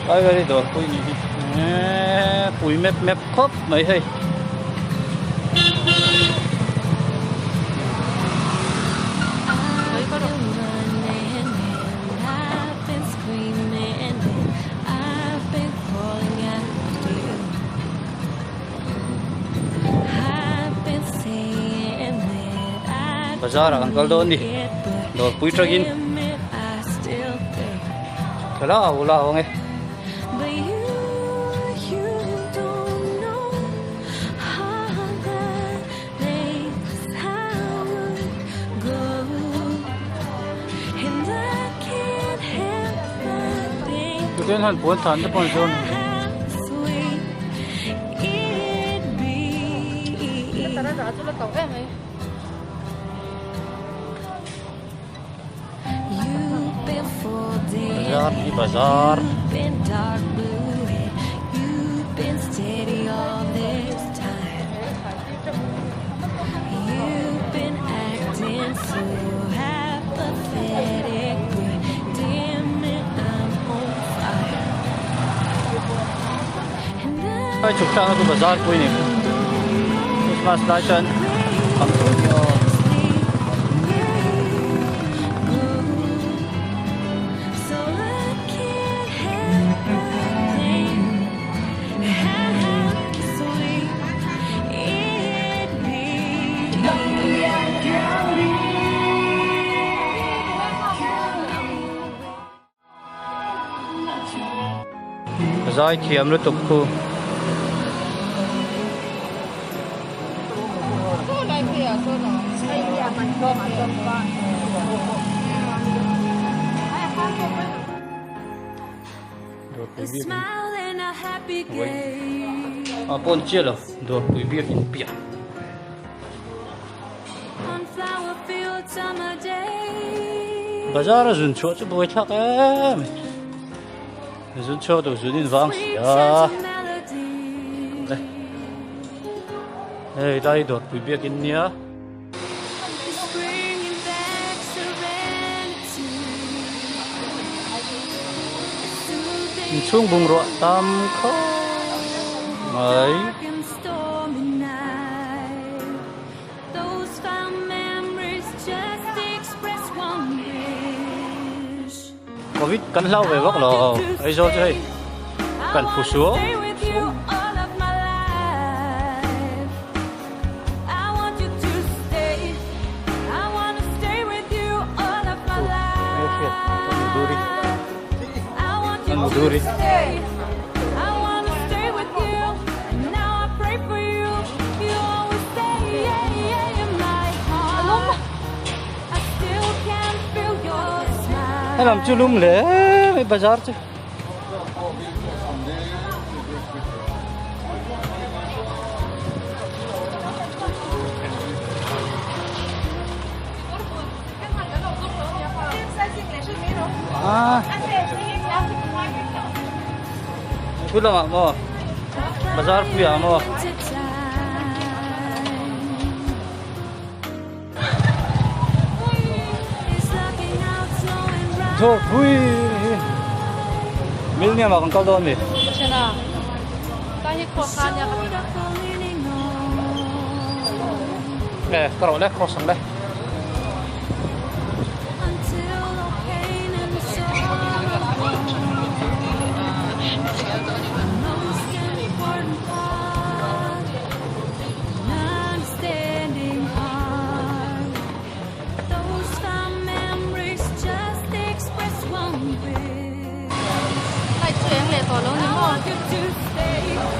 ai cái đồ quỳ quỳ mép mép khóc mấy hay bazaar angkal doon di do pui tragin kala wala ko eh Kemudian han buat tanda ponsel. Bazar di bazar. Ay chụp sang cái bazar quên này. Christmas lights on. Không có. Bazar thì em rất tục khu. Pon chia lo do quý biết in bia bazar zun cho chu boi thak em zun cho do zun in wang ya hey dai do quý biết in nia chung bung ro tam kho mấy Covid cắn lâu về góc lò ấy rồi chơi cần phụ xuống Duri. Hay làm chưa lung lẽ mấy bazar chứ. À. Pulang mak mo. Bazar puya mo. Thôi vui. Milnya makan kau doon ni. Sana. Kahit kuha niya kami. Karo leh kosong leh.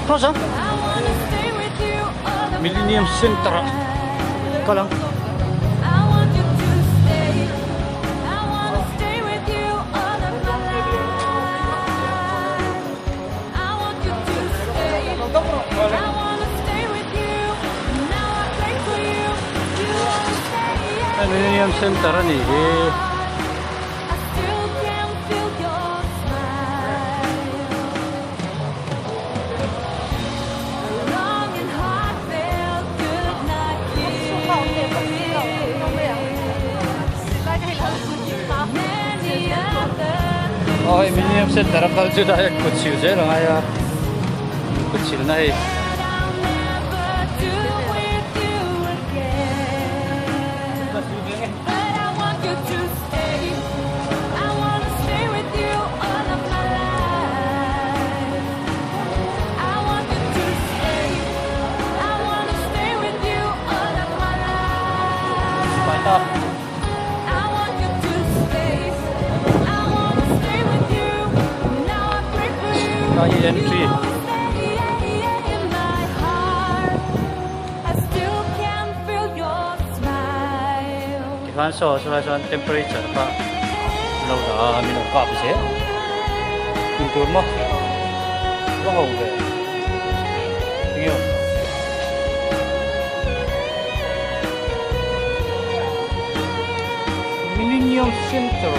Rosa Millennium Center Kalang Millennium Center ni Ay, Millennium Center ang kalso dahil kutsil siya lang ay kutsil na eh. Kaya entry. Ikanso sa temperature pa. Lâu đó mình có cọp xế. Mình tuôn mất. Có hồng về. Thấy không? Millennium Center.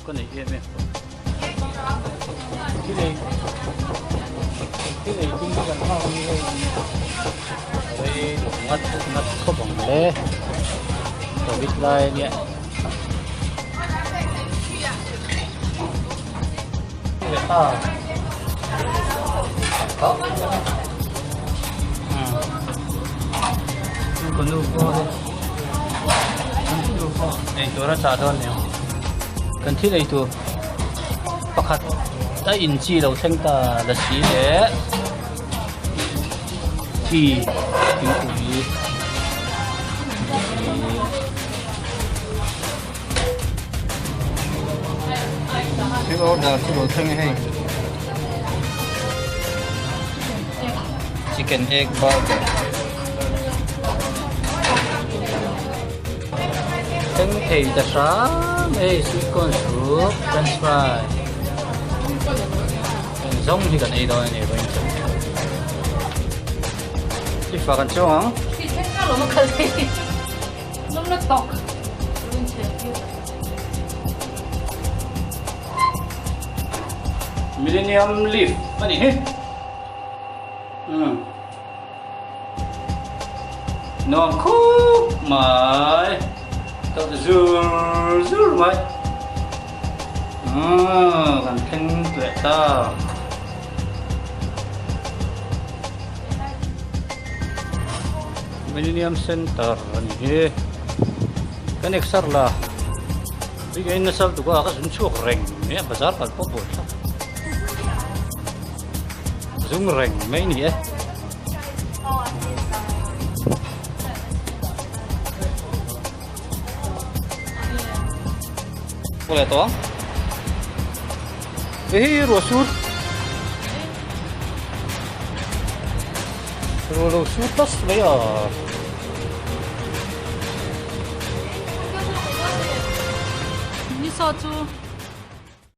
Con này em cái này cũng gần hoa như đây ngắt có bỏng lé rồi bít lai nhẹ cái ta có còn đâu có này tôi đã trả đơn nhiều cần thiết này tu pakat ta in chi lo theng ta la si le chi tin ku yi cái order cái lo theng hay chicken egg burger theng thầy ta sa hey, sweet corn soup, french fry. Giống thì cần ấy thôi này bên trong. Chị phải cần cho hả? Chị thấy sao nó cần gì? Nó tọc. Millennium Leaf, apa nih? Nó khúc mày. Tao zur mày. Kan keng tuyệt ta. Millennium Center ni. Kan eksar lah. Bigay na sa duga ka sunchuk reng. Ni bazar kal popol. Zoom reng mai ni Boleh toh? Rosur. Rosur tas ya. Ni sao chú?